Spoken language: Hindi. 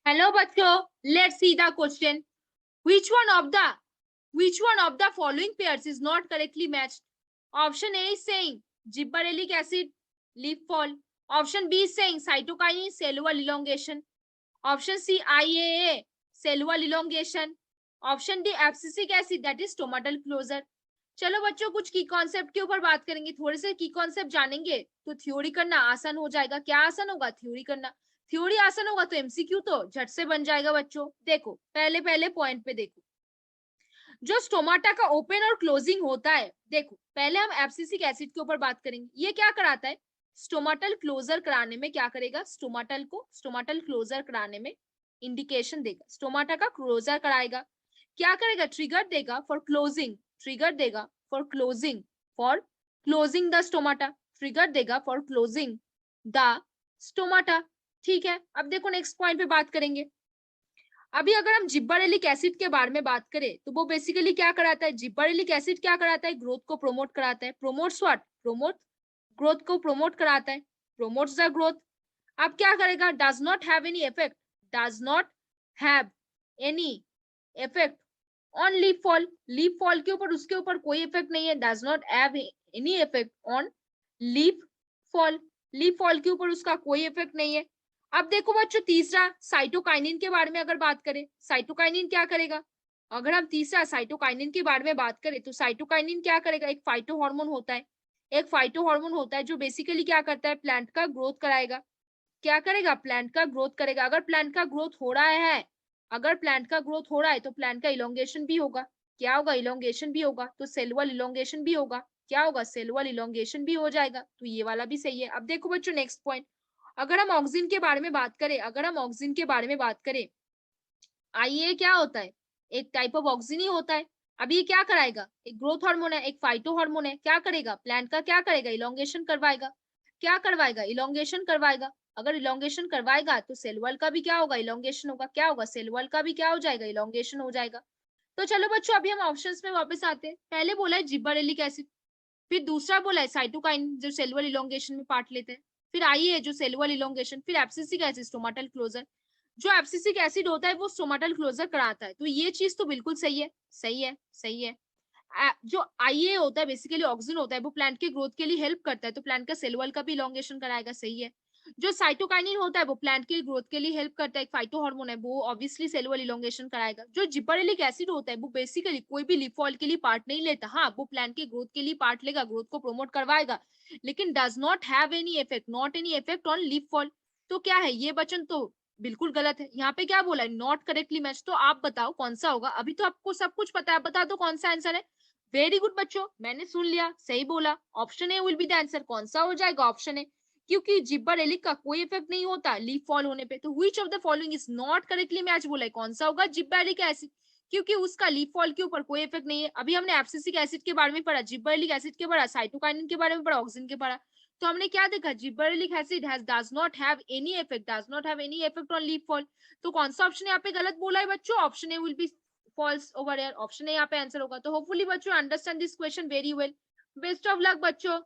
हेलो बच्चों, let's see the question. Which one of the which one of the following pairs is not correctly matched? Option A is saying gibberellic acid, leaf fall. Option B is saying cytokinin, cellular elongation. Option C IAA, cellular elongation. Option D abscisic acid, that is stomatal closure. चलो बच्चों, कुछ की कॉन्सेप्ट के ऊपर बात करेंगे. थोड़े से की कॉन्सेप्ट जानेंगे तो थ्योरी करना आसान हो जाएगा. क्या आसान होगा? थ्योरी करना. थ्योरी आसान होगा तो एमसीक्यू तो झट से बन जाएगा. बच्चों देखो, पहले पहले पॉइंट पे देखो, जो स्टोमाटा का ओपन और क्लोजिंग होता है. देखो, पहले हम एब्सिसिक एसिड के ऊपर बात करेंगे. ये क्या कराता है? स्टोमाटल क्लोजर कराने में क्या करेगा? स्टोमाटल क्लोजर कराने में इंडिकेशन देगा. स्टोमाटा का क्लोजर कराएगा. क्या करेगा? ट्रिगर देगा फॉर क्लोजिंग. ट्रिगर देगा for closing the stomata. Trigger देगा फॉर क्लोजिंग द स्टोमाटा. ठीक है, अब देखो नेक्स्ट पॉइंट पे बात करेंगे. अभी अगर हम जिब्बरेलिक एसिड के बारे में बात करें तो वो बेसिकली क्या कराता है? जिब्बरेलिक एसिड क्या कराता है? ग्रोथ को प्रमोट कराता है. Promotes what? ग्रोथ को प्रमोट कराता है. Promotes the growth. अब क्या करेगा? Does not have any effect. Does not have any effect on leaf fall. Leaf fall के ऊपर उसके ऊपर कोई इफेक्ट नहीं है. Does not have any effect on leaf fall. Leaf fall के ऊपर उसका कोई इफेक्ट नहीं है. अब देखो बच्चों, तीसरा साइटोकाइनिन के बारे में अगर बात करें, साइटोकाइनिन क्या करेगा? अगर हम तीसरा साइटोकाइनिन के बारे में बात करें तो साइटोकाइनिन क्या करेगा? एक फाइटो हार्मोन होता है. एक फाइटो हार्मोन होता है जो बेसिकली क्या करता है? प्लांट का ग्रोथ कराएगा. क्या करेगा? प्लांट का ग्रोथ करेगा. अगर प्लांट का ग्रोथ हो रहा है, अगर प्लांट का ग्रोथ हो रहा है तो प्लांट का इलोंगेशन भी होगा. क्या होगा? इलोंगेशन भी होगा. तो सेलुलर इलोंगेशन भी होगा. क्या होगा? सेलुलर इलोंगेशन भी हो जाएगा. तो ये वाला भी सही है. अब देखो बच्चों नेक्स्ट पॉइंट. अगर हम ऑक्सिन के बारे में बात करें, आइए क्या होता है? एक टाइप ऑफ ऑक्सिन ही होता है. अब ये क्या कराएगा? एक ग्रोथ हार्मोन है, एक फाइटो हार्मोन है. क्या करेगा? प्लांट का क्या करेगा? इलोंगेशन करवाएगा. क्या करवाएगा? इलोंगेशन करवाएगा. अगर इलोंगेशन करवाएगा तो सेल वॉल का भी क्या होगा? इलोंगेशन होगा. क्या होगा? सेल वॉल का भी क्या हो जाएगा? इलोंगेशन हो जाएगा. तो चलो बच्चों, अभी हम ऑप्शंस में वापस आते हैं. पहले बोला है जिब्बरेलिक एसिड, फिर दूसरा बोला है साइटोकाइन जो सेलुलर इलोंगेशन में पार्ट लेते हैं, फिर आई है जो सेलुलर इलोंगेशन, फिर एब्सिसिक एसिड स्टोमाटल क्लोजर. जो एब्सिसिक एसिड होता है वो स्टोमाटल क्लोजर कराता है. तो ये चीज तो बिल्कुल सही है. सही है. जो आईए होता है बेसिकली ऑक्सिन होता है, वो प्लांट के ग्रोथ के लिए हेल्प करता है, तो प्लांट का सेल वॉल का भी इलोंगेशन कराएगा. सही है. जो साइटोकाइनिन होता है वो प्लांट के ग्रोथ के लिए हेल्प करता है, एक फाइटो हार्मोन है, वो ऑब्वियसली सेल वॉल इलोंगेशन कराएगा. जो जिबरेलिक एसिड होता है वो बेसिकली कोई भी लीफ फॉल के लिए पार्ट नहीं लेता. हाँ, वो प्लांट के ग्रोथ के लिए पार्ट लेगा, ग्रोथ को प्रमोट करवाएगा, लेकिन does not have any effect on leaf fall. तो क्या है ये वचन? तो बिल्कुल गलत है. यहाँ पे क्या बोला है? Not correctly match. तो आप बताओ कौन सा होगा? अभी तो आपको सब कुछ पता है, बता दो कौन सा आंसर है. वेरी गुड बच्चों, मैंने सुन लिया, सही बोला. Option A will be the answer. कौन सा हो जाएगा? Option A. क्योंकि जिब्बरेलिक का कोई इफेक्ट नहीं होता लीफ फॉल होने पे. तो which of the following is not correctly match बोला है. कौन सा होगा? जिब्बरेलिक एसिड, क्योंकि उसका लीफ फॉल के ऊपर कोई इफेक्ट नहीं है. अभी हमने एब्सिसिक एसिड के बारे में पढ़ा, जिब्बरेलिक एसिड के पढ़ा, साइटोकाइनिन के बारे में पढ़ा, ऑक्सिन के पढ़ा. तो हमने क्या देखा? Gibberellic acid does not have any effect on leaf fall. तो कौन सा ऑप्शन यहाँ पे गलत बोला है बच्चों? Option A will be false over air. Option A यहाँ पे आंसर होगा. तो होपफुली बच्चों understand this question very well. Best of luck बच्चों.